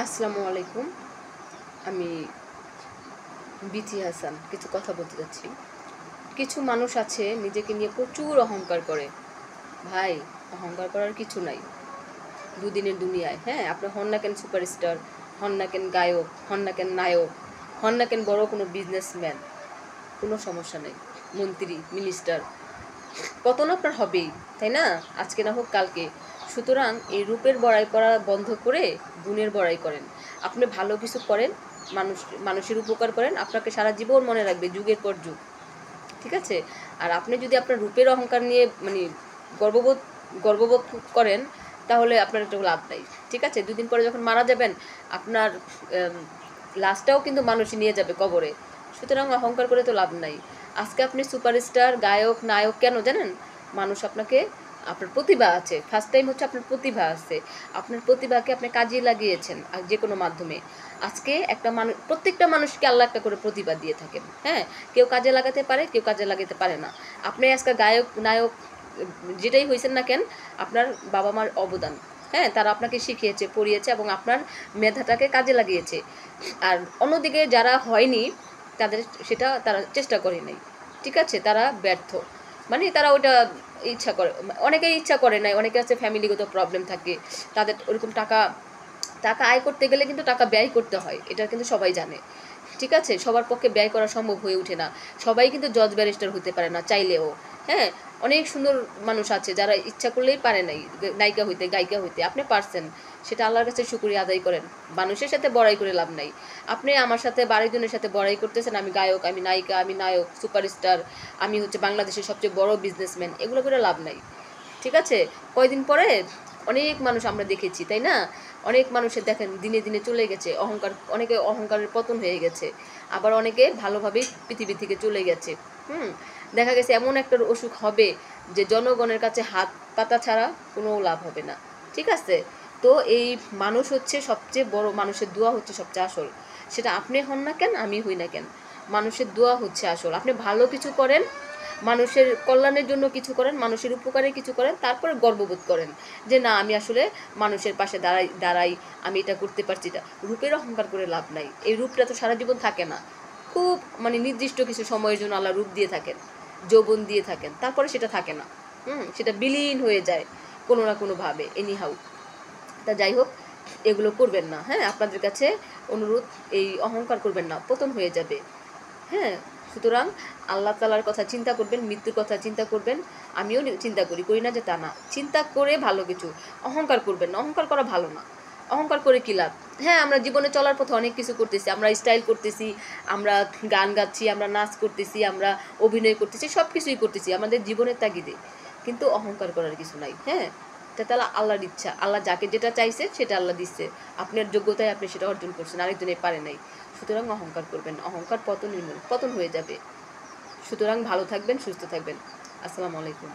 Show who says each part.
Speaker 1: আসসালামু আলাইকুম। আমি বিথি হাসান কিছু কথা বলতে যাচ্ছি। কিছু মানুষ আছে নিজেকে নিয়ে প্রচুর অহংকার করে। ভাই, অহংকার করার কিছু নাই দুদিনের দুনিয়ায়। হ্যাঁ, আপনি হন না কেন সুপারস্টার, হন না কেন গায়ক, হন না কেন নায়ক, হন না কেন বড় কোনো বিজনেসম্যান, কোনো সমস্যা নেই। মন্ত্রী, মিনিস্টার, কত না আপনার হবেই, তাই না? আজকে না হোক কালকে। সুতরাং এই রূপের বড়াই করা বন্ধ করে গুণের বড়াই করেন। আপনি ভালো কিছু করেন, মানুষের উপকার করেন, আপনাকে সারা জীবন মনে রাখবে, যুগের পর যুগ। ঠিক আছে? আর আপনি যদি আপনার রূপের অহংকার নিয়ে গর্ববোধ গর্ববোধ করেন, তাহলে আপনার একটু লাভ নাই। ঠিক আছে? দুদিন পরে যখন মারা যাবেন, আপনার লাশটাও কিন্তু মানুষই নিয়ে যাবে কবরে। সুতরাং অহংকার করে তো লাভ নাই। আজকে আপনি সুপারস্টার, গায়ক, নায়ক কেন জানেন? মানুষ আপনাকে, আপনার প্রতিভা আছে, ফার্স্ট টাইম হচ্ছে আপনার প্রতিভা আছে, আপনার প্রতিভাকে আপনি কাজে লাগিয়েছেন যে কোনো মাধ্যমে। আজকে একটা মানুষ, প্রত্যেকটা মানুষকে আল্লাহ একটা করে প্রতিভা দিয়ে থাকেন। হ্যাঁ, কেউ কাজে লাগাতে পারে, কেউ কাজে লাগাতে পারে না। আপনি আজকে গায়ক, নায়ক, যেটাই হয়েছেন না কেন, আপনার বাবা মার অবদান। হ্যাঁ, তারা আপনাকে শিখিয়েছে, পড়িয়েছে এবং আপনার মেধাটাকে কাজে লাগিয়েছে। আর অন্যদিকে যারা হয়নি, তারা চেষ্টা করে নাই। ঠিক আছে? তারা ব্যর্থ, মানে তারা ওটা ইচ্ছা করে, অনেকের ইচ্ছা করে নাই, অনেকে আছে ফ্যামিলিগত প্রবলেম থাকে, তাদের ওরকম টাকা টাকা আয় করতে গেলে কিন্তু টাকা ব্যয় করতে হয়, এটা কিন্তু সবাই জানে। ঠিক আছে? সবার পক্ষে ব্যয় করা সম্ভব হয়ে ওঠে না। সবাই কিন্তু জজ ব্যারিস্টার হতে পারে না চাইলেও। হ্যাঁ, অনেক সুন্দর মানুষ আছে যারা ইচ্ছা করলেই পারে নাই নায়িকা হইতে, গায়িকা হইতে। আপনি পারছেন, সেটা আল্লাহর কাছে শুকরিয়া আদায় করেন। মানুষের সাথে বড়াই করে লাভ নাই। আপনি আমার সাথে বা আরেকজনের সাথে বড়াই করতেছেন, আমি গায়ক, আমি নায়িকা, আমি নায়ক, সুপারস্টার, আমি হচ্ছে বাংলাদেশের সবচেয়ে বড় বিজনেসম্যান, এগুলো করে লাভ নাই। ঠিক আছে? কয়দিন পরে অনেক মানুষ আমরা দেখেছি, তাই না? অনেক মানুষের দেখেন দিনে দিনে চলে গেছে অহংকার, অনেকে অহংকারের পতন হয়ে গেছে, আবার অনেকে ভালোভাবেই পৃথিবী থেকে চলে গেছে। দেখা গেছে এমন একটা অসুখ হবে যে জনগণের কাছে হাত পাতা ছাড়া কোনো লাভ হবে না। ঠিক আছে? তো এই মানুষ হচ্ছে সবচেয়ে বড়, মানুষের দোয়া হচ্ছে সবচেয়ে আসল। সেটা আপনি হন না কেন, আমি হই না কেন, মানুষের দোয়া হচ্ছে আসল। আপনি ভালো কিছু করেন, মানুষের কল্যাণের জন্য কিছু করেন, মানুষের উপকারে কিছু করেন, তারপরে গর্ববোধ করেন যে না, আমি আসলে মানুষের পাশে দাঁড়াই, আমি এটা করতে পারছি। এটা রূপের অহংকার করে লাভ নাই। এই রূপটা তো সারা জীবন থাকে না, খুব নির্দিষ্ট কিছু সময়ের জন্য আল্লাহ রূপ দিয়ে থাকেন, যৌবন দিয়ে থাকেন, তারপরে সেটা থাকে না। সেটা বিলীন হয়ে যায় কোনো না কোনোভাবে, এনিহাউ। তা যাই হোক, এগুলো করবেন না। হ্যাঁ, আপনাদের কাছে অনুরোধ, এই অহংকার করবেন না, পতন হয়ে যাবে। হ্যাঁ, সুতরাং আল্লাহ তাআলার কথা চিন্তা করবেন, মৃত্যুর কথা চিন্তা করবেন। আমিও চিন্তা করি না যে তা না, চিন্তা করে ভালো কিছু। অহংকার করবেন না, অহংকার করা ভালো না। অহংকার করে কী লাভ? হ্যাঁ, আমরা জীবনে চলার পথে অনেক কিছু করতেছি, আমরা স্টাইল করতেছি, আমরা গান গাচ্ছি, আমরা নাচ করতেছি, আমরা অভিনয় করতেছি, সব কিছুই করতেছি আমাদের জীবনের তাগিদে, কিন্তু অহংকার করার কিছু নাই। হ্যাঁ, এটা তাহলে আল্লাহর ইচ্ছা, আল্লাহ যাকে যেটা চাইছে সেটা আল্লাহ দিচ্ছে, আপনার যোগ্যতায় আপনি সেটা অর্জন করছেন, আরেকজনে পারে নাই। সুতরাং অহংকার করবেন না, অহংকার পতন হয়ে যাবে। সুতরাং ভালো থাকবেন, সুস্থ থাকবেন। আসসালামু আলাইকুম।